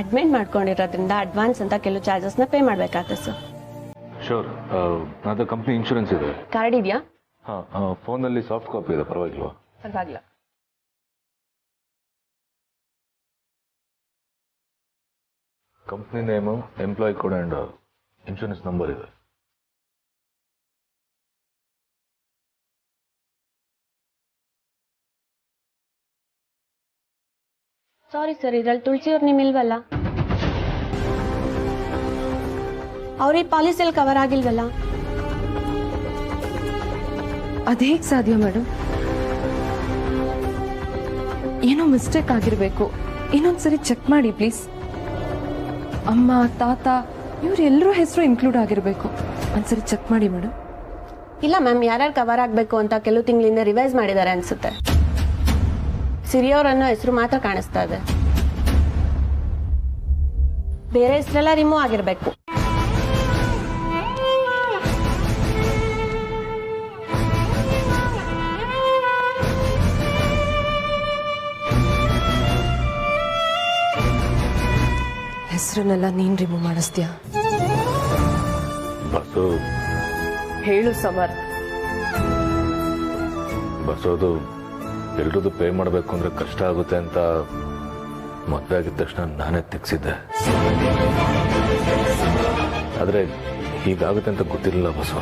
Admit ಮಾಡ್ಕೊಂಡಿರೋದ್ರಿಂದ advance ಅಂತ ಕೆಲವು ಚಾರ್ಜಸ್ನ ಪೇ ಮಾಡಬೇಕಾಗುತ್ತೆ ಸರ್. ಶೋರ್, ಅದು ಕಂಪ್ನಿ ಇನ್ಶೂರೆನ್ಸ್ ಇದೆ. ಕಾರ್ಡ್ ಇದೆಯಾ? ಹಾಂ, ಫೋನಲ್ಲಿ ಸಾಫ್ಟ್ ಕಾಪಿ ಇದೆ, ಪರವಾಗಿಲ್ವಾ? ಪರವಾಗಿಲ್ಲ. Company name, employee code and insurance number ಇದೆ. ಸಾರಿ ಸರ್, ಇದ್ರಲ್ಲಿ ತುಳಸಿಯವ್ರು ನಿಮ್ಮಿಲ್ವಲ್ಲ. ಅವ್ರಿಗೆ ಪಾಲಿಸಿಯಲ್ಲಿ ಕವರ್ ಆಗಿಲ್ವಲ್ಲ. ಅದೇ ಸಾಧ್ಯ ಮೇಡಮ್? ಏನೋ ಮಿಸ್ಟೇಕ್ ಆಗಿರಬೇಕು. ಇನ್ನೊಂದ್ಸರಿ ಚೆಕ್ ಮಾಡಿ ಪ್ಲೀಸ್. ಅಮ್ಮ, ತಾತ ಇವರೆಲ್ಲರೂ ಹೆಸರು ಇನ್ಕ್ಲೂಡ್ ಆಗಿರಬೇಕು. ಒಂದ್ಸರಿ ಚೆಕ್ ಮಾಡಿ ಮೇಡಮ್. ಇಲ್ಲ ಮ್ಯಾಮ್, ಯಾರ್ಯಾರು ಕವರ್ ಆಗಬೇಕು ಅಂತ ಕೆಲವು ತಿಂಗಳಿಂದ ರಿವೈಸ್ ಮಾಡಿದ್ದಾರೆ ಅನ್ಸುತ್ತೆ. ಸಿರಿಯವ್ರನ್ನೋ ಹೆಸರು ಮಾತ್ರ ಕಾಣಿಸ್ತಾ ಇದೆ. ಬೇರೆ ಹೆಸರೆಲ್ಲ ರಿಮೂವ್ ಆಗಿರ್ಬೇಕು. ಹೆಸರನ್ನೆಲ್ಲ ನೀನ್ ರಿಮೂವ್ ಮಾಡಿಸ್ತೀಯಾ? ಬಸ್ಸು ಹೇಳು ಸಮರ್ಥ್. ಅದು ಎಲ್ರದ್ದು ಪೇ ಮಾಡಬೇಕು ಅಂದ್ರೆ ಕಷ್ಟ ಆಗುತ್ತೆ ಅಂತ ಮದುವೆ ಆಗಿದ ತಕ್ಷಣ ನಾನೇ ತೆಗ್ಸಿದ್ದೆ. ಆದರೆ ಹೀಗಾಗುತ್ತೆ ಅಂತ ಗೊತ್ತಿರಲಿಲ್ಲ ಬಸ್ಸು.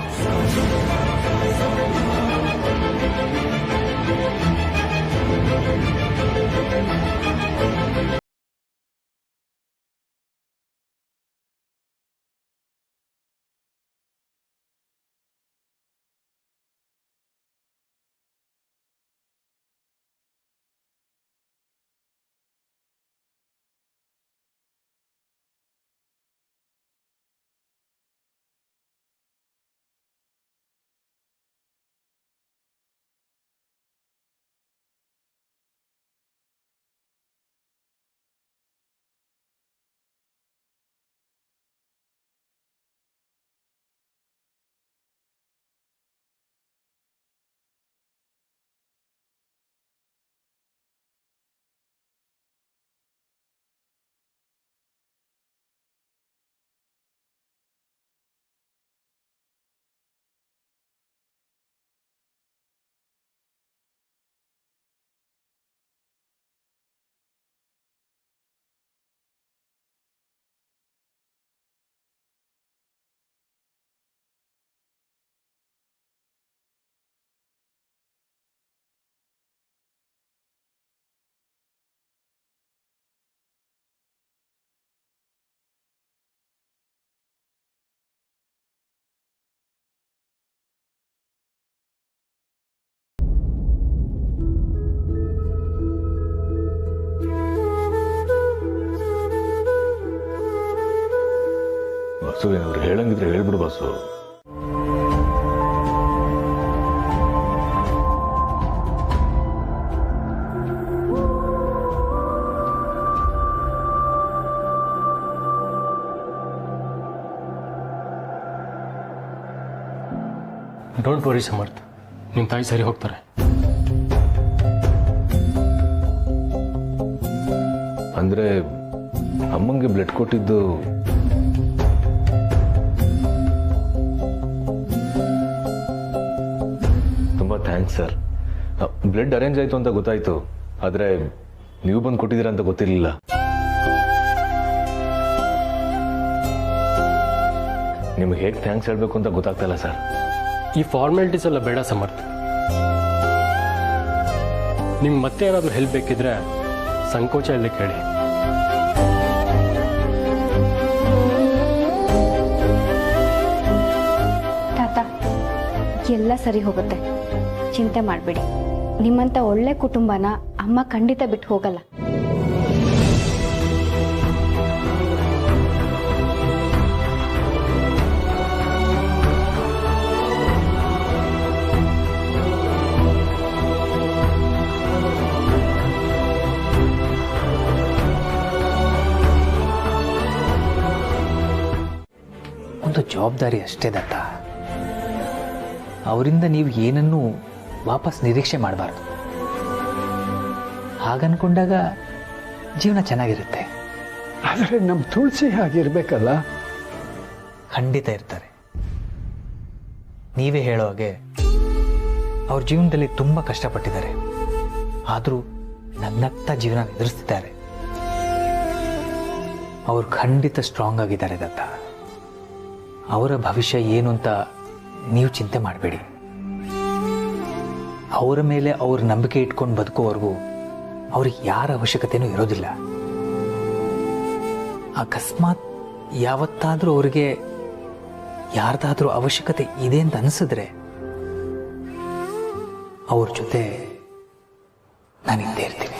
ಬಸ್ಸು ಏನಾದ್ರು ಹೇಳಂಗಿದ್ರೆ ಹೇಳ್ಬಿಡು ಬಸ್ಸು. ಡೋಂಟ್ ವರಿ ಸಮರ್ಥ್, ನಿಮ್ಮ ತಾಯಿ ಸರಿ ಹೋಗ್ತಾರೆ. ಅಂದ್ರೆ ಅಮ್ಮಂಗೆ ಬ್ಲಡ್ ಕೊಟ್ಟಿದ್ದು ತುಂಬಾ ಥ್ಯಾಂಕ್ಸ್ ಸರ್. ಬ್ಲಡ್ ಅರೇಂಜ್ ಆಯ್ತು ಅಂತ ಗೊತ್ತಾಯ್ತು, ಆದ್ರೆ ನೀವು ಬಂದು ಕೊಟ್ಟಿದ್ದೀರಾ ಅಂತ ಗೊತ್ತಿರಲಿಲ್ಲ. ನಿಮ್ಗೆ ಹೇಗೆ ಥ್ಯಾಂಕ್ಸ್ ಹೇಳ್ಬೇಕು ಅಂತ ಗೊತ್ತಾಗ್ತಾ ಇಲ್ಲ ಸರ್. ಈ ಫಾರ್ಮಾಲಿಟೀಸ್ ಎಲ್ಲ ಬೇಡ ಸಮರ್ಥ್. ನಿಮ್ಗೆ ಮತ್ತೆ ಏನಾದರೂ ಹೆಲ್ಪ್ ಬೇಕಿದ್ರೆ ಸಂಕೋಚ ಇಲ್ಲದೆ ಕೇಳಿ. ತಾತ, ಎಲ್ಲ ಸರಿ ಹೋಗುತ್ತೆ, ಚಿಂತೆ ಮಾಡಬೇಡಿ. ನಿಮ್ಮಂಥ ಒಳ್ಳೆ ಕುಟುಂಬನ ಅಮ್ಮ ಖಂಡಿತ ಬಿಟ್ಟು ಹೋಗಲ್ಲ. ಒಂದು ಜವಾಬ್ದಾರಿ ಅಷ್ಟೇ ದತ್ತ. ಅವರಿಂದ ನೀವು ಏನನ್ನೂ ವಾಪಸ್ ನಿರೀಕ್ಷೆ ಮಾಡಬಾರ್ದು. ಹಾಗನ್ಕೊಂಡಾಗ ಜೀವನ ಚೆನ್ನಾಗಿರುತ್ತೆ. ಆದರೆ ನಮ್ಮ ತುಳಸಿ ಹಾಗಿರ್ಬೇಕಲ್ಲ. ಖಂಡಿತ ಇರ್ತಾರೆ. ನೀವೇ ಹೇಳೋ ಹಾಗೆ ಅವ್ರ ಜೀವನದಲ್ಲಿ ತುಂಬ ಕಷ್ಟಪಟ್ಟಿದ್ದಾರೆ. ಆದರೂ ನಗ್ನಗ್ತಾ ಜೀವನ ಎದುರಿಸ್ತಿದ್ದಾರೆ. ಅವ್ರು ಖಂಡಿತ ಸ್ಟ್ರಾಂಗ್ ಆಗಿದ್ದಾರೆ ದತ್ತ. ಅವರ ಭವಿಷ್ಯ ಏನು ಅಂತ ನೀವು ಚಿಂತೆ ಮಾಡಬೇಡಿ. ಅವರ ಮೇಲೆ ಅವ್ರ ನಂಬಿಕೆ ಇಟ್ಕೊಂಡು ಬದುಕೋವರೆಗೂ ಅವ್ರಿಗೆ ಯಾರ ಅವಶ್ಯಕತೆಯೂ ಇರೋದಿಲ್ಲ. ಅಕಸ್ಮಾತ್ ಯಾವತ್ತಾದರೂ ಅವ್ರಿಗೆ ಯಾರ್ದಾದ್ರೂ ಅವಶ್ಯಕತೆ ಇದೆ ಅಂತ ಅನಿಸಿದ್ರೆ ಅವ್ರ ಜೊತೆ ನಾನಿದ್ದೇ ಇರ್ತೀನಿ.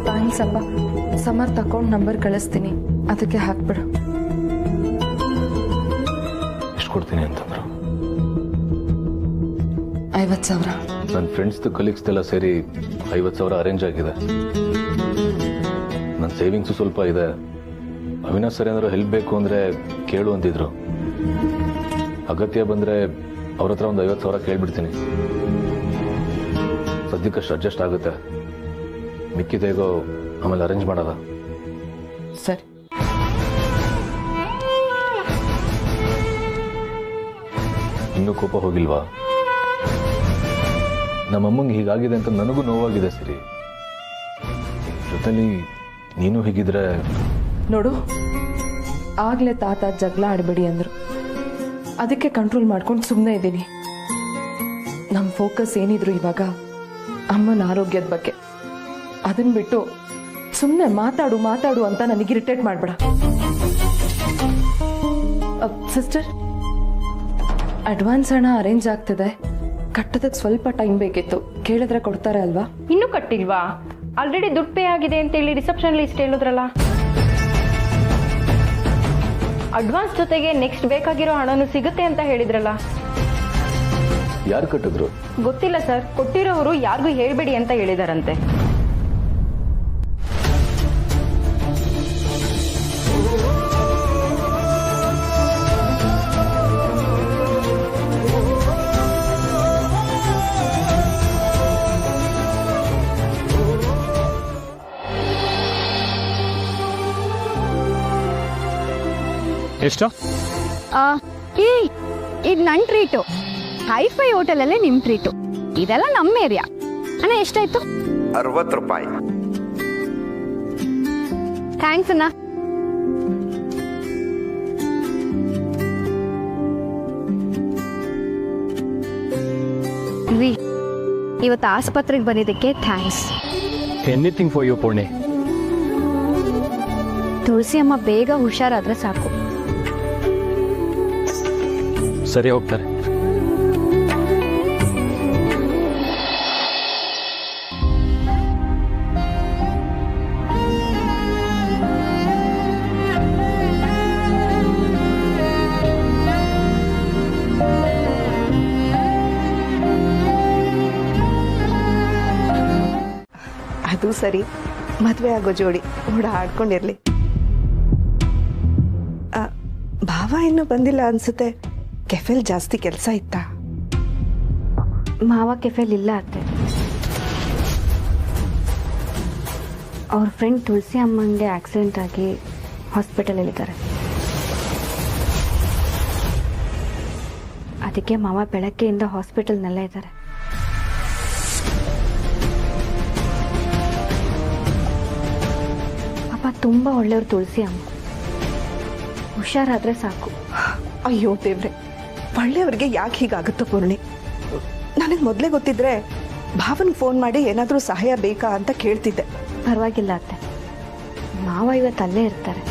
ಥ್ಯಾಂಕ್ಸಪ್ಪ. ಸಮರ್ಥ ಅಕೌಂಟ್ ನಂಬರ್ ಕಳಿಸ್ತೀನಿ, ಅದಕ್ಕೆ ಹಾಕ್ಬಿಡು. ಎಷ್ಟು ಕೊಡ್ತೀನಿ ಅಂತಂದ್ರು? 50,000. ನನ್ನ ಫ್ರೆಂಡ್ಸ್ದು ಕಲೀಗ್ಸ್ದೆಲ್ಲ ಸೇರಿ 50,000 ಅರೇಂಜ್ ಆಗಿದೆ. ನನ್ನ ಸೇವಿಂಗ್ಸು ಸ್ವಲ್ಪ ಇದೆ. ಅವಿನಾಶ್ ಸರ್ ಏನಾದ್ರು ಹೆಲ್ಪ್ ಬೇಕು ಅಂದರೆ ಕೇಳು ಅಂತಿದ್ರು. ಅಗತ್ಯ ಬಂದರೆ ಅವ್ರ ಹತ್ರ ಒಂದು 50,000 ಕೇಳ್ಬಿಡ್ತೀನಿ. ಸದ್ಯಕ್ಕಷ್ಟು ಅಡ್ಜಸ್ಟ್ ಆಗುತ್ತೆ. ಮಿಕ್ಕಿದೇಗೋ ಆಮೇಲೆ ಅರೇಂಜ್ ಮಾಡೋದ. ಸರಿ. ಇನ್ನೂ ಕೋಪ ಹೋಗಿಲ್ವಾ? ನಮ್ಮಮ್ಮಂಗೆ ಹೀಗಾಗಿದೆ ಅಂತ ನನಗೂ ನೋವಾಗಿದೆ. ಸರಿ, ಜೊತೆಲಿ ನೀನು ಹೀಗಿದ್ರೆ ನೋಡು, ಆಗ್ಲೇ ತಾತ ಜಗಳ ಆಡಬೇಡಿ ಅಂದ್ರು. ಅದಕ್ಕೆ ಕಂಟ್ರೋಲ್ ಮಾಡ್ಕೊಂಡು ಸುಮ್ಮನೆ ಇದ್ದೀನಿ. ನಮ್ಮ ಫೋಕಸ್ ಏನಿದ್ರು ಇವಾಗ ಅಮ್ಮನ ಆರೋಗ್ಯದ ಬಗ್ಗೆ. ಅದನ್ನ ಬಿಟ್ಟು ಸುಮ್ಮನೆ ಮಾತಾಡು ಅಂತ ನನಗೆ ಇರಿಟೇಟ್ ಮಾಡಬೇಡ. ಸಿಸ್ಟರ್, ಅಡ್ವಾನ್ಸ್ ಹಣ ಅರೇಂಜ್ ಆಗ್ತಿದೆ. ಕಟ್ಟೋದಕ್ಕೆ ಸ್ವಲ್ಪ ಟೈಮ್ ಬೇಕಿತ್ತು. ಕೇಳಿದ್ರೆ ಕೊಡ್ತಾರೆ ಅಲ್ವಾ? ಇನ್ನೂ ಕಟ್ಟಿಲ್ವಾ? ಆಲ್ರೆಡಿ ದುಡ್ಡು ಪೇ ಆಗಿದೆ ಅಂತೇಳಿ ರಿಸೆಪ್ಷನ್ ಲಿಸ್ಟ್ ಹೇಳಿದ್ರಲ್ಲ. ಅಡ್ವಾನ್ಸ್ ಜೊತೆಗೆ ನೆಕ್ಸ್ಟ್ ಬೇಕಾಗಿರೋ ಹಣನೂ ಸಿಗುತ್ತೆ ಅಂತ ಹೇಳಿದ್ರಲ್ಲ. ಯಾರು ಕಟ್ಟಿದ್ರು? ಗೊತ್ತಿಲ್ಲ ಸರ್. ಕೊಟ್ಟಿರೋರು ಯಾರಿಗೂ ಹೇಳ್ಬೇಡಿ ಅಂತ ಹೇಳಿದಾರಂತೆ. ಎಷ್ಟು? ಇದು ನನ್ನ ಟ್ರೀಟು. ಹೈಫೈ ಹೋಟೆಲಲ್ಲೇ ನಿಮ್ಮ ಟ್ರೀಟು. ಇದೆಲ್ಲ ನಮ್ಮ ಏರಿಯಾ. ಅಣ್ಣ ಎಷ್ಟಾಯ್ತು? 60 ರೂಪಾಯಿ. ಥ್ಯಾಂಕ್ಸ್ ಅಣ್ಣ. ಇವತ್ತು ಆಸ್ಪತ್ರೆಗೆ ಬಂದಿದ್ದಕ್ಕೆ thanks. Anything for you Poorni. Tulasi ಅಮ್ಮ ಬೇಗ ಹುಷಾರಾದ್ರೆ ಸಾಕು. ಸರಿ, ಹೋಗ್ತಾರೆ. ಅದು ಸರಿ, ಮದುವೆ ಆಗೋ ಜೋಡಿ ಓಡ ಆಡ್ಕೊಂಡಿರ್ಲಿ. ಭಾವ ಇನ್ನೂ ಬಂದಿಲ್ಲ ಅನ್ಸುತ್ತೆ. ಕೆಫೆಲ್ ಜಾಸ್ತಿ ಕೆಲಸ ಇತ್ತಾ? ಮಾವ ಕೆಫೆಲ್ ಇಲ್ಲ ಅತ್ತೆ. ಅವ್ರ ಫ್ರೆಂಡ್ ತುಳಸಿ ಅಮ್ಮಂಗೆ ಆಕ್ಸಿಡೆಂಟ್ ಆಗಿ ಹಾಸ್ಪಿಟಲಲ್ಲಿದ್ದಾರೆ. ಅದಕ್ಕೆ ಮಾವ ಬೆಳಗ್ಗೆಯಿಂದ ಹಾಸ್ಪಿಟಲ್ನಲ್ಲೇ ಇದ್ದಾರೆ. ಪಾಪ ತುಂಬ ಒಳ್ಳೆಯವ್ರು ತುಳಸಿ ಅಮ್ಮ. ಹುಷಾರಾದ್ರೆ ಸಾಕು. ಅಯ್ಯೋ ದೇವ್ರೆ, ಒಳ್ಳೆಯವ್ರಿಗೆ ಯಾಕೆ ಹೀಗಾಗುತ್ತೋ ಪೂರ್ಣಿ. ನನಗೆ ಮೊದಲೇ ಗೊತ್ತಿದ್ರೆ ಭಾವನ್ಗೆ ಫೋನ್ ಮಾಡಿ ಏನಾದರೂ ಸಹಾಯ ಬೇಕಾ ಅಂತ ಕೇಳ್ತಿದ್ದೆ. ಪರವಾಗಿಲ್ಲ ಅತ್ತೆ, ಮಾವ ಇವತ್ತು ಅಲ್ಲೇ ಇರ್ತಾರೆ.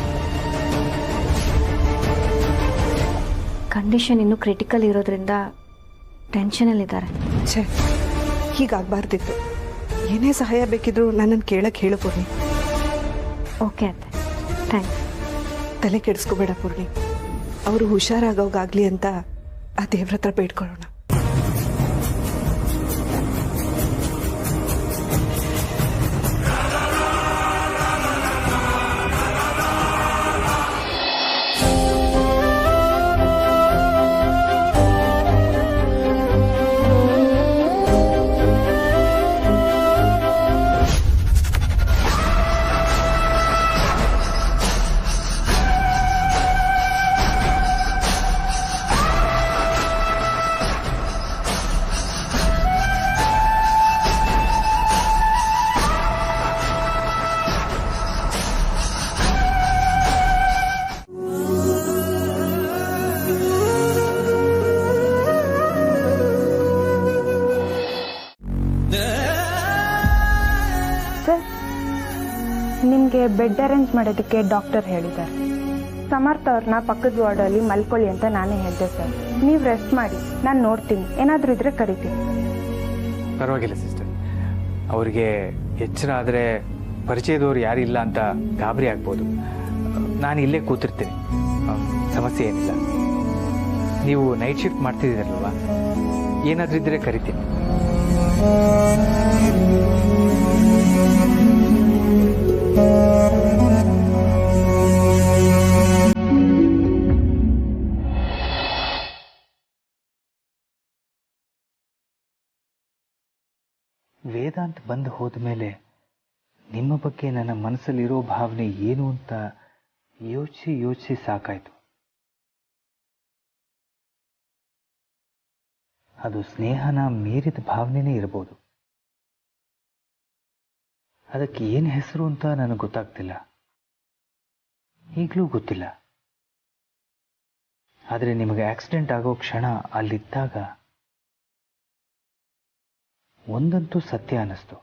ಕಂಡೀಷನ್ ಇನ್ನೂ ಕ್ರಿಟಿಕಲ್ ಇರೋದ್ರಿಂದ ಟೆನ್ಷನಲ್ಲಿದ್ದಾರೆ. ಛೇ, ಹೀಗಾಗಬಾರ್ದಿತ್ತು. ಏನೇ ಸಹಾಯ ಬೇಕಿದ್ರು ನನ್ನನ್ನು ಕೇಳಕ್ಕೆ ಹೇಳು ಪೂರ್ಣಿ. ಓಕೆ ಅತ್ತೆ, ಥ್ಯಾಂಕ್ಸ್. ತಲೆ ಕೆಡಿಸ್ಕೋಬೇಡ ಪೂರ್ಣಿ. ಅವರು ಹುಷಾರಾಗೋಗಾಗ್ಲಿ ಅಂತ ಆ ದೇವ್ರ ಹತ್ರ ಬೇಡ್ಕೊಳ್ಳೋಣ. ನಿಮಗೆ ಬೆಡ್ ಅರೇಂಜ್ ಮಾಡೋದಕ್ಕೆ ಡಾಕ್ಟರ್ ಹೇಳಿದ್ದಾರೆ. ಸಮರ್ಥ ಅವ್ರನ್ನ ಪಕ್ಕದ ವಾರ್ಡಲ್ಲಿ ಮಲ್ಕೊಳ್ಳಿ ಅಂತ ನಾನೇ ಹೇಳಿದೆ ಸರ್. ನೀವು ರೆಸ್ಟ್ ಮಾಡಿ, ನಾನು ನೋಡ್ತೀನಿ, ಏನಾದರೂ ಇದ್ರೆ ಕರಿತೀನಿ. ಪರವಾಗಿಲ್ಲ ಸಿಸ್ಟರ್, ಅವರಿಗೆ ಎಚ್ಚರ ಆದರೆ ಪರಿಚಯದವ್ರು ಯಾರಿಲ್ಲ ಅಂತ ಗಾಬರಿ ಆಗ್ಬೋದು. ನಾನು ಇಲ್ಲೇ ಕೂತಿರ್ತೀನಿ, ಸಮಸ್ಯೆ ಏನಿಲ್ಲ. ನೀವು ನೈಟ್ ಶಿಫ್ಟ್ ಮಾಡ್ತಿದ್ದೀರಲ್ವಾ, ಏನಾದರೂ ಇದ್ದರೆ ಕರಿತೀನಿ. ವೇದಾಂತ್ ಬಂದು ಹೋದ ಮೇಲೆ ನಿಮ್ಮ ಬಗ್ಗೆ ನನ್ನ ಮನಸ್ಸಲ್ಲಿರೋ ಭಾವನೆ ಏನು ಅಂತ ಯೋಚಿಸಿ ಸಾಕಾಯ್ತು. ಅದು ಸ್ನೇಹನ ಮೀರಿದ ಭಾವನೆನೇ ಇರಬಹುದು. ಅದಕ್ಕೆ ಏನು ಹೆಸರು ಅಂತ ನನಗೆ ಗೊತ್ತಾಗ್ತಿಲ್ಲ, ಈಗಲೂ ಗೊತ್ತಿಲ್ಲ. ಆದರೆ ನಿಮಗೆ ಆಕ್ಸಿಡೆಂಟ್ ಆಗೋ ಕ್ಷಣ ಅಲ್ಲಿದ್ದಾಗ ಒಂದಂತೂ ಸತ್ಯ ಅನ್ನಿಸ್ತು.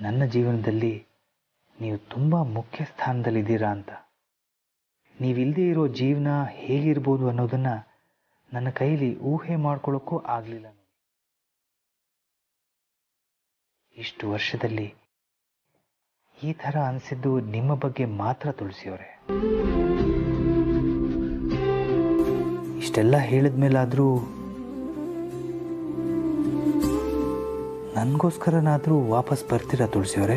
ನನ್ನ ಜೀವನದಲ್ಲಿ ನೀವು ತುಂಬ ಮುಖ್ಯ ಸ್ಥಾನದಲ್ಲಿದ್ದೀರಾ ಅಂತ. ನೀವಿಲ್ಲದೆ ಇರೋ ಜೀವನ ಹೇಗಿರ್ಬೋದು ಅನ್ನೋದನ್ನು ನನ್ನ ಕೈಲಿ ಊಹೆ ಮಾಡ್ಕೊಳ್ಳೋಕ್ಕೂ ಆಗಲಿಲ್ಲ. ಇಷ್ಟು ವರ್ಷದಲ್ಲಿ ಈ ಥರ ಅನಿಸಿದ್ದು ನಿಮ್ಮ ಬಗ್ಗೆ ಮಾತ್ರ ತುಳಸಿಯವರೇ. ಇಷ್ಟೆಲ್ಲ ಹೇಳಿದ್ಮೇಲಾದರೂ ನನಗೋಸ್ಕರನಾದರೂ ವಾಪಸ್ ಬರ್ತೀರಾ ತುಳಸಿಯವರೇ?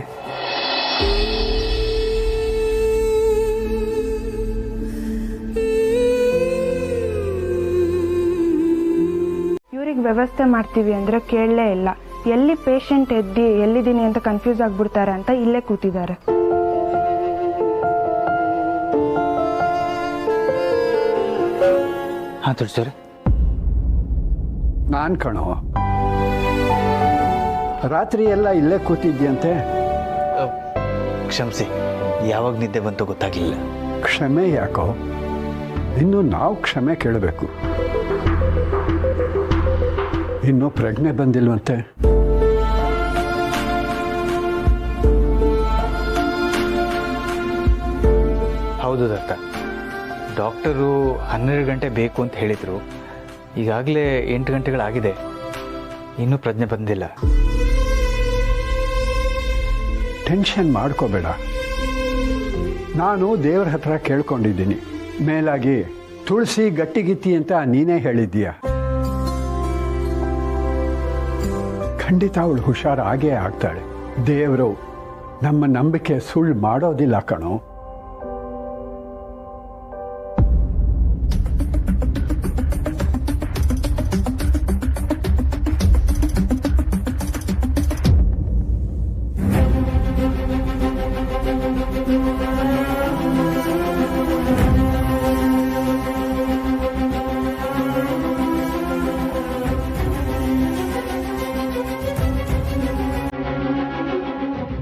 ಇವ್ರಿಗೆ ವ್ಯವಸ್ಥೆ ಮಾಡ್ತೀವಿ ಅಂದರೆ ಕೇಳಲೇ ಇಲ್ಲ. ಎಲ್ಲಿ ಪೇಷಂಟ್ ಎಲ್ಲಿದ್ದೀನಿ ಅಂತ ಕನ್ಫ್ಯೂಸ್ ಆಗ್ಬಿಡ್ತಾರೆ ಅಂತ ಇಲ್ಲೇ ಕೂತಿದ್ದಾರೆ. ಹಾಂ ತುಳಸಿಯವರೇ. ನಾನು ಕಣೋ, ರಾತ್ರಿ ಎಲ್ಲ ಇಲ್ಲೇ ಕೂತಿದ್ಯಂತೆ. ಕ್ಷಮಿಸಿ, ಯಾವಾಗ ನಿದ್ದೆ ಬಂತು ಗೊತ್ತಾಗಲಿಲ್ಲ. ಕ್ಷಮೆ ಯಾಕೋ, ಇನ್ನು ನಾವು ಕ್ಷಮೆ ಕೇಳಬೇಕು. ಇನ್ನೂ ಪ್ರಜ್ಞೆ ಬಂದಿಲ್ವಂತೆ. ಹೌದು ದತ್ತ, ಡಾಕ್ಟರು 12 ಗಂಟೆ ಬೇಕು ಅಂತ ಹೇಳಿದರು. ಈಗಾಗಲೇ 8 ಗಂಟೆಗಳಾಗಿದೆ, ಇನ್ನೂ ಪ್ರಜ್ಞೆ ಬಂದಿಲ್ಲ. ಟೆನ್ಷನ್ ಮಾಡ್ಕೋಬೇಡ. ನಾನು ದೇವ್ರ ಹತ್ರ ಕೇಳ್ಕೊಂಡಿದ್ದೀನಿ. ಮೇಲಾಗಿ ತುಳಸಿ ಗಟ್ಟಿಗಿತ್ತಿ ಅಂತ ನೀನೇ ಹೇಳಿದ್ದೀಯ. ಖಂಡಿತ ಅವಳು ಹುಷಾರಾಗೇ ಆಗ್ತಾಳೆ. ದೇವರು ನಮ್ಮ ನಂಬಿಕೆ ಸುಳ್ಳು ಮಾಡೋದಿಲ್ಲ ಕಣೋ.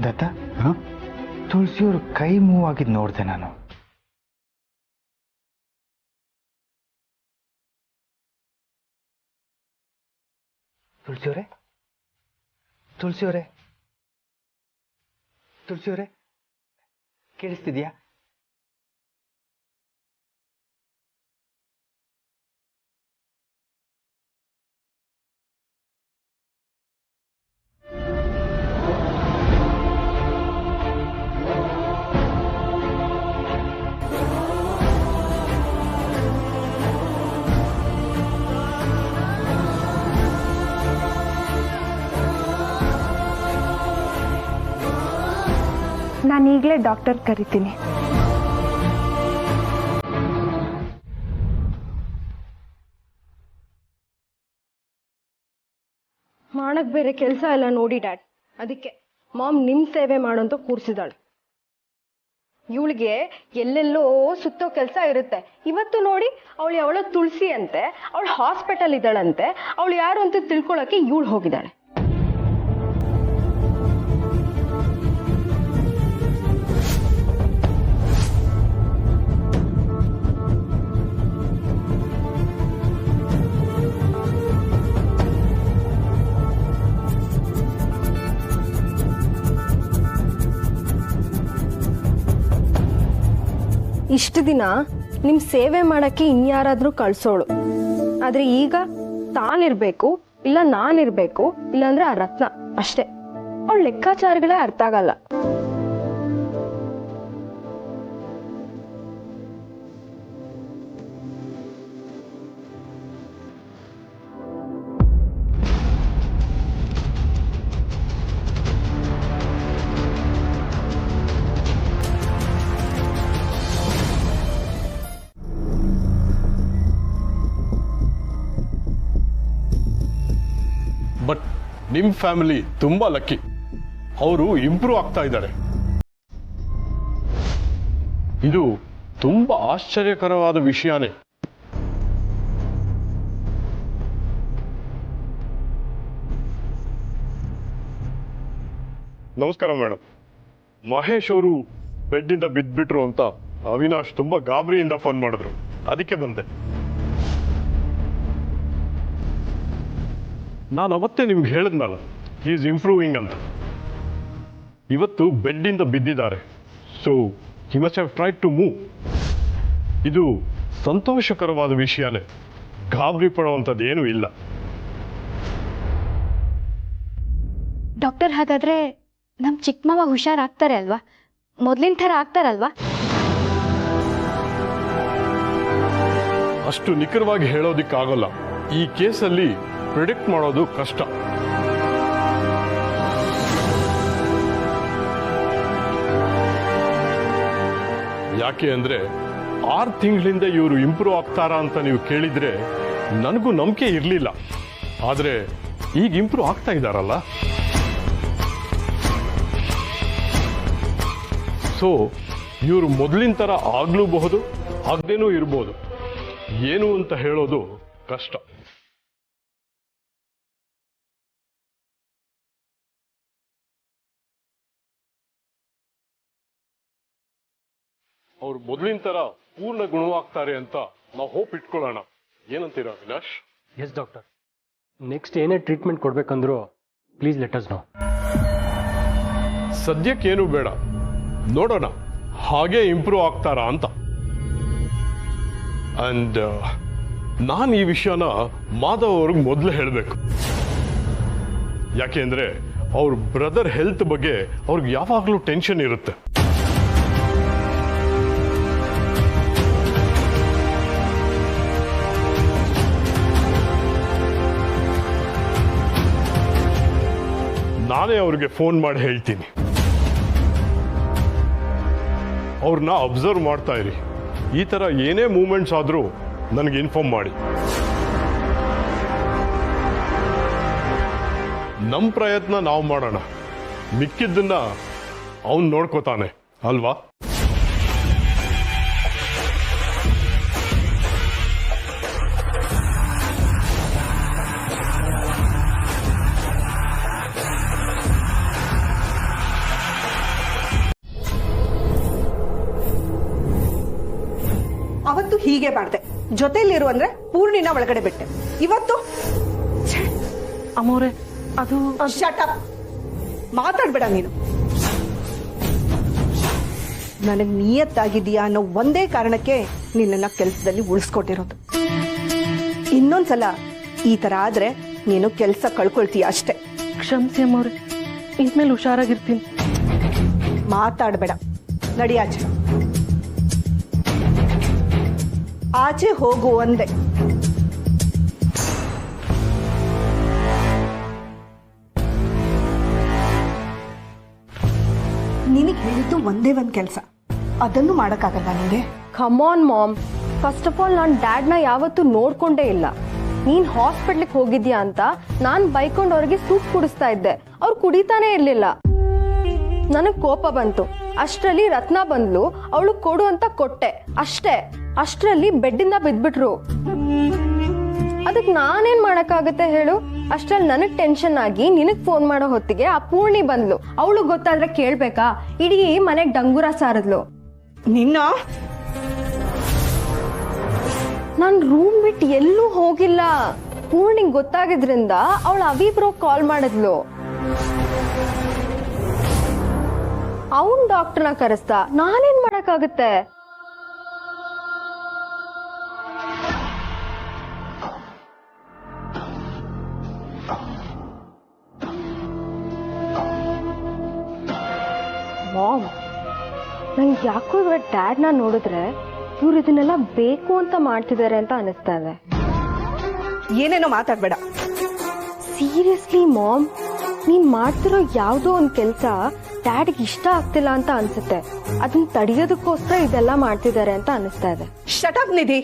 ದತ್ತ, ತುಳಸಿಯವ್ರ ಕೈ ಮೂವ್ ಆಗಿದ್ದು ನೋಡಿದೆ ನಾನು. ತುಳಸಿಯವರೇ, ತುಳಸಿಯವರೇ, ತುಳಸಿಯವರೇ, ಕೇಳಿಸ್ತಿದ್ಯಾ? ನಾನು ಈಗಲೇ ಡಾಕ್ಟರ್ ಕರಿತೀನಿ. ಮಾಡಕ್ ಬೇರೆ ಕೆಲಸ ಎಲ್ಲ ನೋಡಿ ಡ್ಯಾಡ್, ಅದಕ್ಕೆ ಮಾಮ್ ನಿಮ್ ಸೇವೆ ಮಾಡಂತ ಕೂರ್ಸಿದಾಳೆ. ಇವಳಿಗೆ ಎಲ್ಲೆಲ್ಲೋ ಸುತ್ತೋ ಕೆಲಸ ಇರುತ್ತೆ. ಇವತ್ತು ನೋಡಿ ಅವಳ ತುಳಸಿ ಅಂತೆ, ಅವಳು ಹಾಸ್ಪಿಟಲ್ ಇದ್ದಾಳಂತೆ, ಅವಳು ಯಾರು ಅಂತ ತಿಳ್ಕೊಳಕ್ಕೆ ಇವಳು ಹೋಗಿದ್ದಾಳೆ. ಇಷ್ಟು ದಿನ ನಿಮ್ ಸೇವೆ ಮಾಡಕ್ಕೆ ಇನ್ಯಾರಾದ್ರೂ ಕಳ್ಸೋಳು, ಆದ್ರೆ ಈಗ ತಾನಿರ್ಬೇಕು, ಇಲ್ಲ ನಾನಿರ್ಬೇಕು, ಇಲ್ಲಾಂದ್ರೆ ಆ ರತ್ನ ಅಷ್ಟೇ. ಅವಳ ಲೆಕ್ಕಾಚಾರಗಳೇ ಅರ್ಥ ಆಗಲ್ಲ. ಬಟ್ ನಿಮ್ಮ ಫ್ಯಾಮಿಲಿ ತುಂಬಾ ಲಕ್ಕಿ, ಅವರು ಇಂಪ್ರೂವ್ ಆಗ್ತಾ ಇದ್ದಾರೆ. ಇದು ತುಂಬಾ ಆಶ್ಚರ್ಯಕರವಾದ ವಿಷಯನೇ. ನಮಸ್ಕಾರ ಮೇಡಮ್. ಮಹೇಶ್ ಅವರು ಬೆಡ್ಡಿಂದ ಬಿದ್ದ್ಬಿಟ್ರು ಅಂತ ಅವಿನಾಶ್ ತುಂಬಾ ಗಾಬರಿಯಿಂದ ಫೋನ್ ಮಾಡಿದ್ರು, ಅದಕ್ಕೆ ಬಂದೆ. ನಾನು ಅವತ್ತೇ ನಿಮ್ಗೆ ಹೇಳಿದ್ನಲ್ಲ, ಈಸ್ ಇಂಪ್ರೂವಿಂಗ್ ಅಂತ. ಇವತ್ತು ಬೆಡ್ಡಿಂದ ಬಿದ್ದಿದ್ದಾರೆ. So he must have tried to move. ಇದು ಸಂತೋಷಕರವಾದ ವಿಷಯನೇ, ಗಾಬರಿ ಪಡುವಂಥದ್ದು ಏನೂ ಇಲ್ಲ. ಡಾಕ್ಟರ್, ಹಾಗಾದ್ರೆ ನಮ್ಮ ಚಿಕ್ಕ ಮಾವ ಹುಷಾರಾಗ್ತಾರೆ ಅಲ್ವಾ? ಮೊದಲಿನ ಥರ ಆಗ್ತಾರಲ್ವಾ? ಅಷ್ಟು ನಿಖರವಾಗಿ ಹೇಳೋದಿಕ್ಕಾಗಲ್ಲ. ಈ ಕೇಸಲ್ಲಿ ಪ್ರಿಡಿಕ್ಟ್ ಮಾಡೋದು ಕಷ್ಟ. ಯಾಕೆ ಅಂದ್ರೆ 6 ತಿಂಗಳಿಂದ ಇವರು ಇಂಪ್ರೂವ್ ಆಗ್ತಾರಾ ಅಂತ ನೀವು ಕೇಳಿದ್ರೆ ನನಗೂ ನಂಬಿಕೆ ಇರಲಿಲ್ಲ. ಆದ್ರೆ ಈಗ ಇಂಪ್ರೂವ್ ಆಗ್ತಾ ಇದ್ದಾರಲ್ಲ, ಸೊ ಇವರು ಮೊದಲಿನ ಥರ ಆಗ್ಲೂಬಹುದು, ಆಗದೇನೂ ಇರ್ಬೋದು. ಏನು ಅಂತ ಹೇಳೋದು ಕಷ್ಟ. ಅವ್ರು ಮೊದಲಿನ ತರ ಪೂರ್ಣ ಗುಣವಾಗ್ತಾರೆ ಅಂತ ನಾವು ಹೋಪ್ ಇಟ್ಕೊಳ್ಳೋಣ. ಏನಂತೀರಾ ಅವಿನಾಶ್? ಎಸ್ ಡಾಕ್ಟರ್, ನೆಕ್ಸ್ಟ್ ಏನೇ ಟ್ರೀಟ್ಮೆಂಟ್ ಕೊಡ್ಬೇಕಂದ್ರೂ ಪ್ಲೀಸ್ ಲೆಟ್ ಅಸ್ ನೋ. ಸದ್ಯಕ್ಕೇನು ಬೇಡ, ನೋಡೋಣ ಹಾಗೆ ಇಂಪ್ರೂವ್ ಆಗ್ತಾರಾ ಅಂತ. ಅಂಡ್ ನಾನು ಈ ವಿಷಯನ ಮಾಧವ್ ಅವ್ರಿಗೆ ಮೊದಲು ಹೇಳಬೇಕು. ಯಾಕೆಂದ್ರೆ ಅವ್ರ ಬ್ರದರ್ ಹೆಲ್ತ್ ಬಗ್ಗೆ ಅವ್ರಿಗೆ ಯಾವಾಗಲೂ ಟೆನ್ಷನ್ ಇರುತ್ತೆ. ನಾನೇ ಅವ್ರಿಗೆ ಫೋನ್ ಮಾಡಿ ಹೇಳ್ತೀನಿ. ಅವ್ರನ್ನ ಅಬ್ಸರ್ವ್ ಮಾಡ್ತಾ ಇರಿ. ಈ ಥರ ಏನೇ ಮೂಮೆಂಟ್ಸ್ ಆದರೂ ನನಗೆ ಇನ್ಫಾರ್ಮ್ ಮಾಡಿ. ನಮ್ಮ ಪ್ರಯತ್ನ ನಾವು ಮಾಡೋಣ, ಮಿಕ್ಕಿದ್ದನ್ನ ಅವನು ನೋಡ್ಕೋತಾನೆ ಅಲ್ವಾ? ಅವತ್ತು ಹೀಗೆ ಮಾಡ್ದೆ, ಜೊತೆಲಿರು ಅಂದ್ರೆ ಪೂರ್ಣಿನ ಒಳಗಡೆ ಬಿಟ್ಟೆ. ಇವತ್ತು ಅಮ್ಮೋರೆ, ಅದು ಶಟ್ ಅಪ್, ಮಾತಾಡ್ಬೇಡ ನೀನು. ನನಗೆ ನಿಯತ್ತಾಗಿದೆಯಾ ಅನ್ನೋ ಒಂದೇ ಕಾರಣಕ್ಕೆ ನಿನ್ನನ್ನ ಕೆಲಸದಲ್ಲಿ ಉಳಿಸ್ಕೊಟ್ಟಿರೋದು. ಇನ್ನೊಂದ್ಸಲ ಈ ತರ ಆದ್ರೆ ನೀನು ಕೆಲಸ ಕಳ್ಕೊಳ್ತೀಯ ಅಷ್ಟೇ. ಕ್ಷಮಿಸಿ ಅಮ್ಮೋರೆ, ಇನ್ಮೇಲೆ ಹುಷಾರಾಗಿರ್ತೀನಿ. ಮಾತಾಡ್ಬೇಡ, ನಡಿಯಾಚೆ. ಆಚೆ ಹೋಗು ಒಂದೇ. ನಿನಗೆ ಹೇಳಿದ್ದು ಒಂದೇ ಒಂದು ಕೆಲಸ, ಅದನ್ನು ಮಾಡೋಕ್ಕಾಗಲ್ಲ ನಿಮಗೆ? ಕಮಾನ್ ಮಾಮ್, ಫಸ್ಟ್ ಆಫ್ ಆಲ್ ನಾನು ಡ್ಯಾಡ್ನ ಯಾವತ್ತೂ ನೋಡ್ಕೊಂಡೇ ಇಲ್ಲ. ನೀನು ಹಾಸ್ಪಿಟ್ಲಿಗೆ ಹೋಗಿದ್ಯಾ ಅಂತ ನಾನು ಬೈಕೊಂಡು ಅವ್ರಿಗೆ ಸೂಪ್ ಕುಡಿಸ್ತಾ ಇದ್ದೆ, ಅವ್ರು ಕುಡಿತಾನೇ ಇರಲಿಲ್ಲ. ನನಗೆ ಕೋಪ ಬಂತು. ಅಷ್ಟರಲ್ಲಿ ರತ್ನ ಬಂದ್ಲು, ಅವಳು ಕೊಡು ಅಂತ ಕೊಟ್ಟೆ ಅಷ್ಟೇ. ಅಷ್ಟರಲ್ಲಿ ಬೆಡ್ಡಿಂದ ಬಿದ್ಬಿಟ್ರು. ಅದಕ್ಕೆ ನಾನೇನ್ ಮಾಡಕ್ಕಾಗತ್ತೆ ಹೇಳು? ಅಷ್ಟ್ರಲ್ಲಿ ನನಗ್ ಟೆನ್ಷನ್ ಆಗಿ ನಿನಗ್ ಫೋನ್ ಮಾಡೋ ಹೊತ್ತಿಗೆ ಆ ಪೂರ್ಣಿ ಬಂದ್ಲು. ಅವಳು ಗೊತ್ತಾದ್ರೆ ಕೇಳ್ಬೇಕಾ? ಇಡೀ ಮನೆಗ್ ಡಂಗೂರ ಸಾರದ್ಲು. ನಿನ್ನ ನಾನ್ ರೂಮ್ ಬಿಟ್ಟು ಎಲ್ಲೂ ಹೋಗಿಲ್ಲ. ಪೂರ್ಣಿಗ್ ಗೊತ್ತಾಗಿದ್ರಿಂದ ಅವಳು ಅವಿಬ್ರೋ ಕಾಲ್ ಮಾಡಿದ್ಲು. ಅವನ್ ಡಾಕ್ಟರ್ನ ಕರೆಸ್ತಾ. ನಾನೇನ್ ಮಾಡಕ್ಕಾಗತ್ತೆ? ಮಾಮ್, ನಂಗೆ ಯಾಕೋ ಇವಾಗ ಡ್ಯಾಡ್ನ ನೋಡಿದ್ರೆ ಇವ್ರು ಇದನ್ನೆಲ್ಲ ಬೇಕು ಅಂತ ಮಾಡ್ತಿದ್ದಾರೆ ಅಂತ ಅನಿಸ್ತಾ ಇದೆ. ಏನೇನೋ ಮಾತಾಡ್ಬೇಡ. ಸೀರಿಯಸ್ಲಿ ಮಾಮ್, ನೀನ್ ಮಾಡ್ತಿರೋ ಯಾವುದೋ ಒಂದು ಕೆಲಸ ಡ್ಯಾಡ್ಗೆ ಇಷ್ಟ ಆಗ್ತಿಲ್ಲ ಅಂತ ಅನ್ಸುತ್ತೆ. ಅದನ್ನ ತಡೆಯೋದಕ್ಕೋಸ್ಕರ ಇದೆಲ್ಲ ಮಾಡ್ತಿದ್ದಾರೆ ಅಂತ ಅನಿಸ್ತಾ ಇದೆ. ಶಟ್ ಅಪ್ ನಿಧಿ.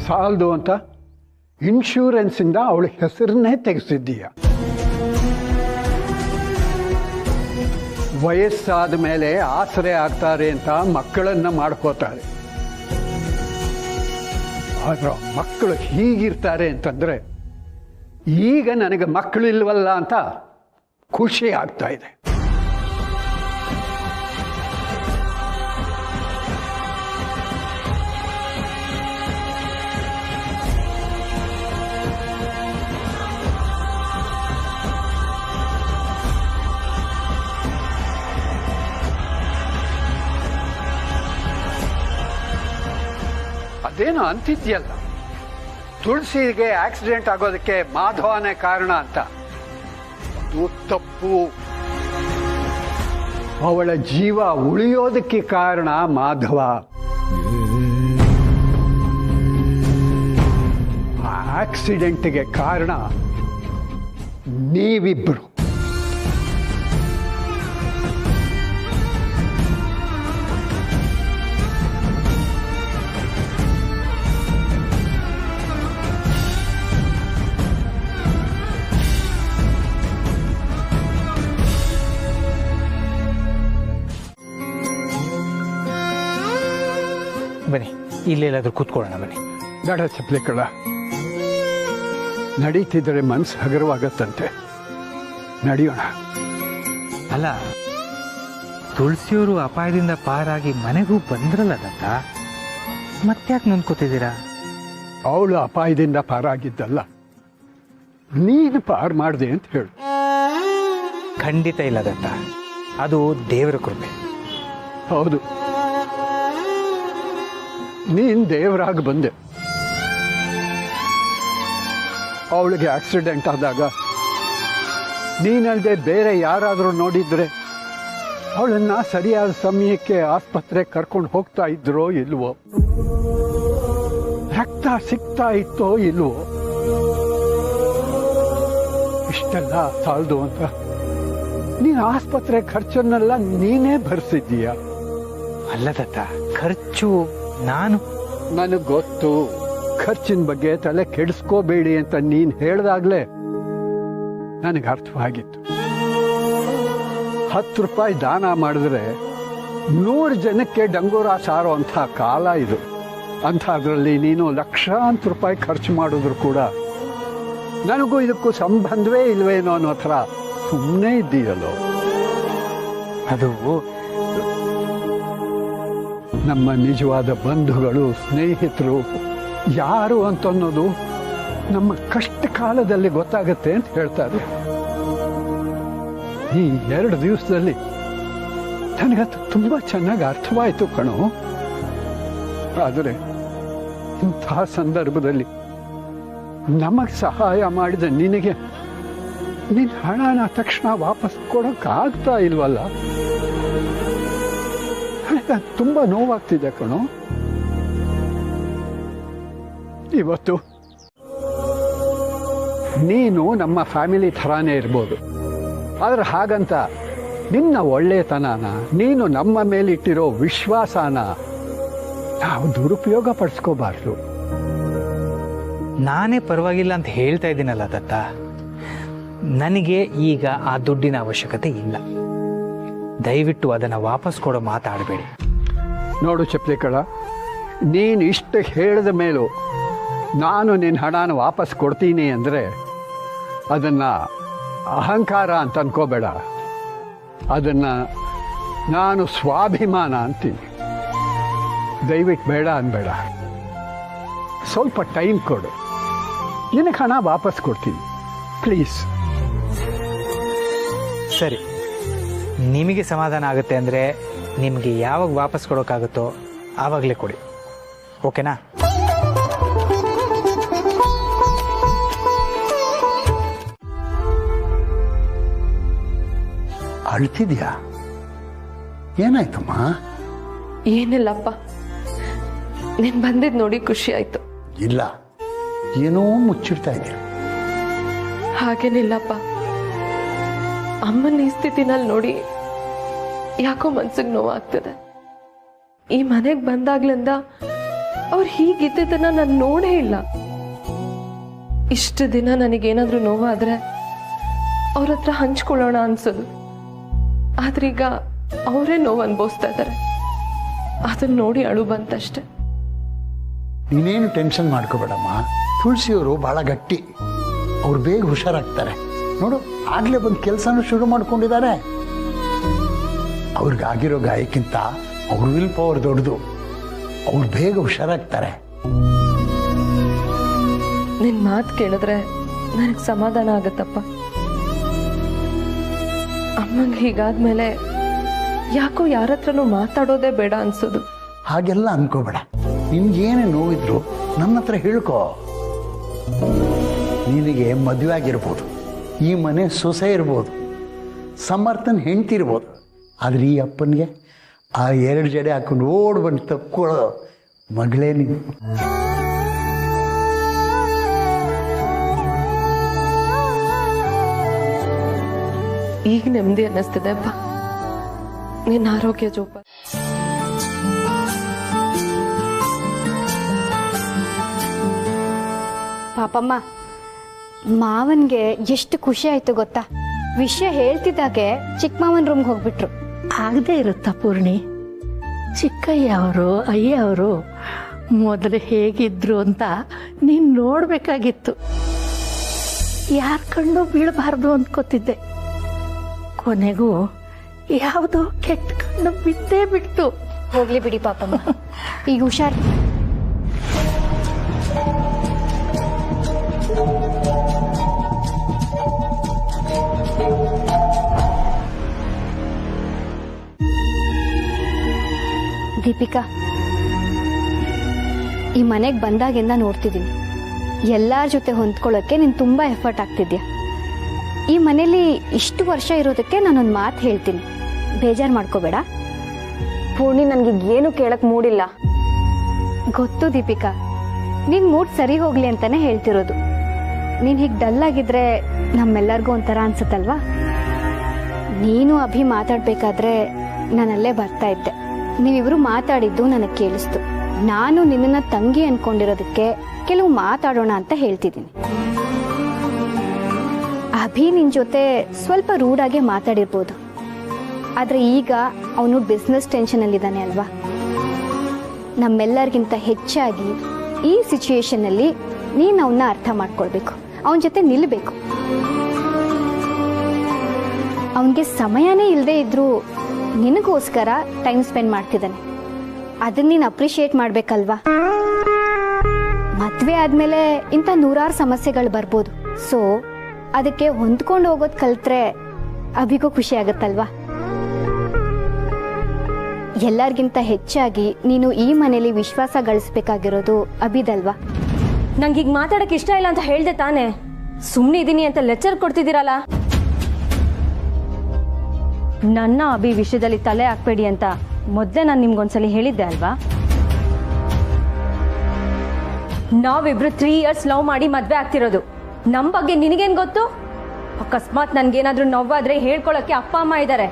ಸಾಲದು ಅಂತ ಇನ್ಶೂರೆನ್ಸಿಂದ ಅವಳ ಹೆಸರನ್ನೇ ತೆಗೆಸಿದ್ದೀಯ. ವಯಸ್ಸಾದ ಮೇಲೆ ಆಸರೆ ಆಗ್ತಾರೆ ಅಂತ ಮಕ್ಕಳನ್ನ ಮಾಡ್ಕೋತಾರೆ. ಆದ್ರೆ ಮಕ್ಕಳು ಹೀಗಿರ್ತಾರೆ ಅಂತಂದ್ರೆ, ಈಗ ನನಗೆ ಮಕ್ಕಳಿಲ್ವಲ್ಲ ಅಂತ ಖುಷಿ ಆಗ್ತಾ ಇದೆ. ಅದೇನೋ ಅಂತಿದ್ಯಲ್ಲ, ತುಳಸಿಗೆ ಆಕ್ಸಿಡೆಂಟ್ ಆಗೋದಕ್ಕೆ ಮಾಧವನೇ ಕಾರಣ ಅಂತ. ಅದು ತಪ್ಪು. ಅವಳ ಜೀವ ಉಳಿಯೋದಕ್ಕೆ ಕಾರಣ ಮಾಧವ. ಆ ಆಕ್ಸಿಡೆಂಟ್ಗೆ ಕಾರಣ ನೀವಿಬ್ಬರು. ಬನ್ನಿ, ಇಲ್ಲೆಲ್ಲಾದ್ರೂ ಕೂತ್ಕೊಳ್ಳೋಣ. ಬನ್ನಿ. ಬೇಡ ಚಪ್ಲಿಕಳ, ನಡೀತಿದ್ರೆ ಮನ್ಸು ಹಗರವಾಗತ್ತಂತೆ. ನಡೆಯೋಣ. ಅಲ್ಲ, ತುಳಸಿಯವರು ಅಪಾಯದಿಂದ ಪಾರಾಗಿ ಮನೆಗೂ ಬಂದ್ರಲ್ಲ ದತ್ತ, ಮತ್ತ್ಯಾಕೆ ನೊಂದ್ಕೋತಿದ್ದೀರಾ? ಅವಳು ಅಪಾಯದಿಂದ ಪಾರಾಗಿದ್ದಲ್ಲ, ನೀನು ಪಾರು ಮಾಡಿದೆ ಅಂತ ಹೇಳು. ಖಂಡಿತ ಇಲ್ಲ ದತ್ತ, ಅದು ದೇವರ ಕೃಪೆ. ಹೌದು, ನೀನು ದೇವರಾಗಿ ಬಂದೆ. ಅವಳಿಗೆ ಆಕ್ಸಿಡೆಂಟ್ ಆದಾಗ ನೀನಲ್ಲದೆ ಬೇರೆ ಯಾರಾದರೂ ನೋಡಿದ್ರೆ ಅವಳನ್ನ ಸರಿಯಾದ ಸಮಯಕ್ಕೆ ಆಸ್ಪತ್ರೆಗೆ ಕರ್ಕೊಂಡು ಹೋಗ್ತಾ ಇದ್ರೋ ಇಲ್ವೋ, ರಕ್ತ ಸಿಗ್ತಾ ಇತ್ತೋ ಇಲ್ವೋ, ಇಷ್ಟೆಲ್ಲ ಸಾಲದು ಅಂತ ನೀನು ಆಸ್ಪತ್ರೆ ಖರ್ಚನ್ನೆಲ್ಲ ನೀನೇ ಭರಿಸಿದ್ದೀಯ. ಅಲ್ಲ ದತ್ತ, ಖರ್ಚು ನನಗೆ ಗೊತ್ತು. ಖರ್ಚಿನ ಬಗ್ಗೆ ತಲೆ ಕೆಡಿಸ್ಕೋಬೇಡಿ ಅಂತ ನೀನು ಹೇಳ್ದಾಗ್ಲೇ ನನಗೆ ಅರ್ಥವಾಗಿತ್ತು. 10 ರೂಪಾಯಿ ದಾನ ಮಾಡಿದ್ರೆ 100 ಜನಕ್ಕೆ ಡಂಗೂರ ಸಾರೋ ಅಂಥ ಕಾಲ ಇದು. ಅಂಥದ್ರಲ್ಲಿ ನೀನು ಲಕ್ಷಾಂತರ ರೂಪಾಯಿ ಖರ್ಚು ಮಾಡಿದ್ರು ಕೂಡ ನನಗೂ ಇದಕ್ಕೂ ಸಂಬಂಧವೇ ಇಲ್ವೇನೋ ಅನ್ನೋ ಥರ ಸುಮ್ಮನೆ ಇದ್ದೀಯಲ್ಲೋ. ಅದು ನಮ್ಮ ನಿಜವಾದ ಬಂಧುಗಳು, ಸ್ನೇಹಿತರು ಯಾರು ಅಂತನ್ನೋದು ನಮ್ಮ ಕಷ್ಟ ಕಾಲದಲ್ಲಿ ಗೊತ್ತಾಗುತ್ತೆ ಅಂತ ಹೇಳ್ತಾರೆ. ಈ 2 ದಿವಸದಲ್ಲಿ ನನಗದು ತುಂಬ ಚೆನ್ನಾಗಿ ಅರ್ಥವಾಯಿತು ಕಣೋ. ಆದರೆ ಇಂಥ ಸಂದರ್ಭದಲ್ಲಿ ನಮಗೆ ಸಹಾಯ ಮಾಡಿದ ನಿನಗೆ ನಿನ್ನ ಹಣನ ತಕ್ಷಣ ವಾಪಸ್ ಕೊಡೋಕ್ಕಾಗ್ತಾ ಇಲ್ವಲ್ಲ? ನನಗೆ ತುಂಬ ನೋವಾಗ್ತಿದೆ ಕಣೋ. ಇವತ್ತು ನೀನು ನಮ್ಮ ಫ್ಯಾಮಿಲಿ ಥರಾನೇ ಇರ್ಬೋದು, ಆದರೆ ಹಾಗಂತ ನಿನ್ನ ಒಳ್ಳೆತನನ, ನೀನು ನಮ್ಮ ಮೇಲಿಟ್ಟಿರೋ ವಿಶ್ವಾಸನ ನಾವು ದುರುಪಯೋಗ ಪಡಿಸ್ಕೋಬಾರ್ದು. ನಾನೇ ಪರವಾಗಿಲ್ಲ ಅಂತ ಹೇಳ್ತಾ ಇದ್ದೀನಲ್ಲ ದತ್ತ. ನನಗೆ ಈಗ ಆ ದುಡ್ಡಿನ ಅವಶ್ಯಕತೆ ಇಲ್ಲ. ದಯವಿಟ್ಟು ಅದನ್ನು ವಾಪಸ್ ಕೊಡೋ ಮಾತಾಡಬೇಡಿ. ನೋಡು ಚಪ್ಲಿಕಳ, ನೀನು ಇಷ್ಟು ಹೇಳಿದ ಮೇಲೂ ನಾನು ನಿನ್ನ ಹಣನ ವಾಪಸ್ ಕೊಡ್ತೀನಿ ಅಂದರೆ ಅದನ್ನು ಅಹಂಕಾರ ಅಂತ ಅನ್ಕೋಬೇಡ. ಅದನ್ನು ನಾನು ಸ್ವಾಭಿಮಾನ ಅಂತೀನಿ. ದಯವಿಟ್ಟು ಬೇಡ ಅನ್ಬೇಡ. ಸ್ವಲ್ಪ ಟೈಮ್ ಕೊಡು, ನಿನಗೆ ಹಣ ವಾಪಸ್ ಕೊಡ್ತೀನಿ ಪ್ಲೀಸ್. ಸರಿ, ನಿಮಗೆ ಸಮಾಧಾನ ಆಗುತ್ತೆ ಅಂದರೆ ನಿಮಗೆ ಯಾವಾಗ ವಾಪಸ್ ಕೊಡೋಕ್ಕಾಗುತ್ತೋ ಆವಾಗಲೇ ಕೊಡಿ, ಓಕೆನಾ? ಅಳ್ತಿದ್ಯಾ? ಏನಾಯ್ತಮ್ಮ? ಏನಿಲ್ಲಪ್ಪ, ನೀನ್ ಬಂದಿದ್ ನೋಡಿ ಖುಷಿ ಆಯ್ತು. ಇಲ್ಲ, ಏನೋ ಮುಚ್ಚಿಡ್ತಾ ಇದೆಯಾ? ಹಾಗೇನಿಲ್ಲಪ್ಪ, ಅಮ್ಮನ ಈ ಸ್ಥಿತಿನಲ್ಲಿ ನೋಡಿ ಯಾಕೋ ಮನ್ಸಿಗೆ ನೋವಾಗ್ತದೆ. ಈ ಮನೆಗೆ ಬಂದಾಗ್ಲಿಂದ ಅವ್ರು ಹೀಗಿದ್ದದನ್ನ ನಾನು ನೋಡೇ ಇಲ್ಲ. ಇಷ್ಟು ದಿನ ನನಗೇನಾದ್ರೂ ನೋವಾದ್ರೆ ಅವ್ರ ಹತ್ರ ಹಂಚ್ಕೊಳ್ಳೋಣ ಅನ್ಸೋದು. ಆದ್ರೀಗ ಅವರೇ ನೋವು ಅನ್ಭವಿಸ್ತಾ ಇದ್ದಾರೆ. ಅದನ್ನ ನೋಡಿ ಅಳು ಬಂತಷ್ಟೆ. ನೀನೇನು ಟೆನ್ಷನ್ ಮಾಡ್ಕೋಬೇಡಮ್ಮ. ತುಳಸಿಯವರು ಭಾಳ ಗಟ್ಟಿ, ಅವ್ರು ಬೇಗ ಹುಷಾರಾಗ್ತಾರೆ. ನೋಡು, ಆಗಲೇ ಬಂದು ಕೆಲಸನೂ ಶುರು ಮಾಡ್ಕೊಂಡಿದ್ದಾರೆ. ಅವ್ರಿಗಾಗಿರೋ ಗಾಯಕ್ಕಿಂತ ಅವ್ರ ವಿಲ್ ಪವರ್ ದೊಡ್ಡದು. ಅವ್ರು ಬೇಗ ಹುಷಾರಾಗ್ತಾರೆ. ನಿನ್ ಮಾತು ಕೇಳಿದ್ರೆ ನನಗೆ ಸಮಾಧಾನ ಆಗತ್ತಪ್ಪ. ಅಮ್ಮಂಗೆ ಹೀಗಾದ್ಮೇಲೆ ಯಾಕೋ ಯಾರ ಹತ್ರನೂ ಮಾತಾಡೋದೇ ಬೇಡ ಅನ್ಸೋದು. ಹಾಗೆಲ್ಲ ಅನ್ಕೋಬೇಡ. ನಿನ್ಗೇನೇ ನೋವಿದ್ರು ನನ್ನ ಹತ್ರ ಹೇಳ್ಕೋ. ನಿನಗೆ ಮದುವೆ ಆಗಿರ್ಬೋದು, ಈ ಮನೆ ಸೊಸೆ ಇರ್ಬೋದು, ಸಮರ್ಥನ ಹೆಂಡತಿ ಇರ್ಬೋದು, ಆದರೆ ಈ ಅಪ್ಪನಿಗೆ ಆ 2 ಜಡೆ ಹಾಕೊಂಡು ಓಡ್ ಬಂದು ತಕ್ಕೊಳ್ಳೋ ಮಗಳೇ ನೀನು. ಈಗ ನೆಮ್ಮದಿ ಅನ್ನಿಸ್ತಿದೆ ಅಪ್ಪ. ನಿನ್ನ ಆರೋಗ್ಯ ಜೋಪಾನ. ಪಾಪಮ್ಮ, ಮಾವನ್ಗೆ ಎಷ್ಟು ಖುಷಿ ಆಯ್ತು ಗೊತ್ತಾ? ವಿಷಯ ಹೇಳ್ತಿದ್ದಾಗೆ ಚಿಕ್ಕ ಮಾವನ್ ರೂಮ್ಗೆ ಹೋಗ್ಬಿಟ್ರು. ಆಗದೆ ಇರುತ್ತಾ ಪೂರ್ಣಿ? ಚಿಕ್ಕಯ್ಯ ಅವರು, ಅಯ್ಯ ಅವರು ಮೊದಲು ಹೇಗಿದ್ರು ಅಂತ ನೀನು ನೋಡಬೇಕಾಗಿತ್ತು. ಯಾರ ಕಣ್ಣು ಬೀಳಬಾರ್ದು ಅಂದ್ಕೋತಿದ್ದೆ. ಕೊನೆಗೂ ಯಾವುದೋ ಕೆಟ್ಟ ಕಣ್ಣು ಬಿದ್ದೇ ಬಿಡ್ತು. ಹೋಗ್ಲಿ ಬಿಡಿ ಪಾಪಮ್ಮ, ಈಗ ಹುಷಾರ್. ದೀಪಿಕಾ, ಈ ಮನೆಗೆ ಬಂದಾಗಿಂದ ನೋಡ್ತಿದ್ದೀನಿ, ಎಲ್ಲರ ಜೊತೆ ಹೊಂದ್ಕೊಳ್ಳೋಕ್ಕೆ ನೀನು ತುಂಬ ಎಫರ್ಟ್ ಆಗ್ತಿದ್ಯಾ. ಈ ಮನೇಲಿ ಇಷ್ಟು ವರ್ಷ ಇರೋದಕ್ಕೆ ನಾನೊಂದು ಮಾತು ಹೇಳ್ತೀನಿ, ಬೇಜಾರು ಮಾಡ್ಕೋಬೇಡ. ಪೂರ್ಣಿ, ನನಗೆ ಏನು ಕೇಳಕ್ ಮೂಡಿಲ್ಲ. ಗೊತ್ತು ದೀಪಿಕಾ, ನಿನ್ ಮೂಡ್ ಸರಿ ಹೋಗ್ಲಿ ಅಂತಾನೆ ಹೇಳ್ತಿರೋದು. ನೀನು ಹೀಗೆ ಡಲ್ ಆಗಿದ್ರೆ ನಮ್ಮೆಲ್ಲರಿಗೂ ಒಂಥರ ಅನ್ಸುತ್ತಲ್ವಾ? ನೀನು ಅಭಿ ಮಾತಾಡ್ಬೇಕಾದ್ರೆ ನಾನಲ್ಲೇ ಬರ್ತಾ ಇದ್ದೆ. ನೀವಿಬ್ರು ಮಾತಾಡಿದ್ದು ನನಗೆ ಕೇಳಿಸ್ತು. ನಾನು ನಿನ್ನನ್ನ ತಂಗಿ ಅನ್ಕೊಂಡಿರೋದಕ್ಕೆ ಕೆಲವು ಮಾತಾಡೋಣ ಅಂತ ಹೇಳ್ತಿದ್ದೀನಿ. ಅಭಿ ನಿನ್ ಜೊತೆ ಸ್ವಲ್ಪ ರೂಢಾಗೆ ಮಾತಾಡಿರ್ಬೋದು, ಆದ್ರೆ ಈಗ ಅವನು ಬಿಸ್ನೆಸ್ ಟೆನ್ಷನ್ ಅಲ್ಲಿದ್ದಾನೆ ಅಲ್ವಾ? ನಮ್ಮೆಲ್ಲರಿಗಿಂತ ಹೆಚ್ಚಾಗಿ ಈ ಸಿಚುಯೇಷನ್ ಅಲ್ಲಿ ನೀನು ಅವನ್ನ ಅರ್ಥ ಮಾಡ್ಕೊಳ್ಬೇಕು, ಅವನ ಜೊತೆ ನಿಲ್ಲಬೇಕು. ಅವನಿಗೆ ಸಮಯನೇ ಇಲ್ಲದೆ ಇದ್ರೂ ನಿನಗೋಸ್ಕರ ಟೈಮ್ ಸ್ಪೆಂಡ್ ಮಾಡ್ತಿದ್ದಾನೆ. ಅದನ್ನ ನೀನು ಅಪ್ರಿಷಿಯೇಟ್ ಮಾಡ್ಬೇಕಲ್ವಾ? ಮದುವೆ ಆದಮೇಲೆ ಇಂಥ ನೂರಾರು ಸಮಸ್ಯೆಗಳು ಬರ್ಬೋದು. ಸೊ ಅದಕ್ಕೆ ಹೊಂದ್ಕೊಂಡು ಹೋಗೋದು ಕಲ್ತ್ರೆ ಅಭಿಗೂ ಖುಷಿ ಆಗುತ್ತಲ್ವಾ? ಎಲ್ಲರಿಗಿಂತ ಹೆಚ್ಚಾಗಿ ನೀನು ಈ ಮನೇಲಿ ವಿಶ್ವಾಸ ಗಳಿಸ್ಬೇಕಾಗಿರೋದು ಅಭಿದಲ್ವಾ? ನಂಗೆ ಈಗ ಮಾತಾಡಕ್ಕೆ ಇಷ್ಟ ಇಲ್ಲ ಅಂತ ಹೇಳ್ದೆ ತಾನೆ, ಸುಮ್ಮನೆ ಇದ್ದೀನಿ ಅಂತ ಲೆಕ್ಚರ್ ಕೊಡ್ತಿದ್ದೀರಲ್ಲ. ನನ್ನ ಅಭಿ ವಿಷಯದಲ್ಲಿ ತಲೆ ಹಾಕ್ಬೇಡಿ ಅಂತ ಮೊದಲೇ ನಾನು ನಿಮ್ಗೊಂದ್ಸಲಿ ಹೇಳಿದ್ದೆ ಅಲ್ವಾ? ನಾವಿಬ್ರು 3 years ಲವ್ ಮಾಡಿ ಮದ್ವೆ ಆಗ್ತಿರೋದು. ನಮ್ಮ ಬಗ್ಗೆ ನಿನಗೇನು ಗೊತ್ತು? ಅಕಸ್ಮಾತ್ ನನ್ಗೇನಾದ್ರೂ ನೋವಾದ್ರೆ ಹೇಳ್ಕೊಳಕ್ಕೆ ಅಪ್ಪ ಅಮ್ಮ ಇದ್ದಾರೆ.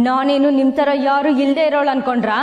ನಾನೇನು ನಿಮ್ ತರ ಯಾರು ಇಲ್ದೇ ಇರೋಳು ಅನ್ಕೊಂಡ್ರಾ?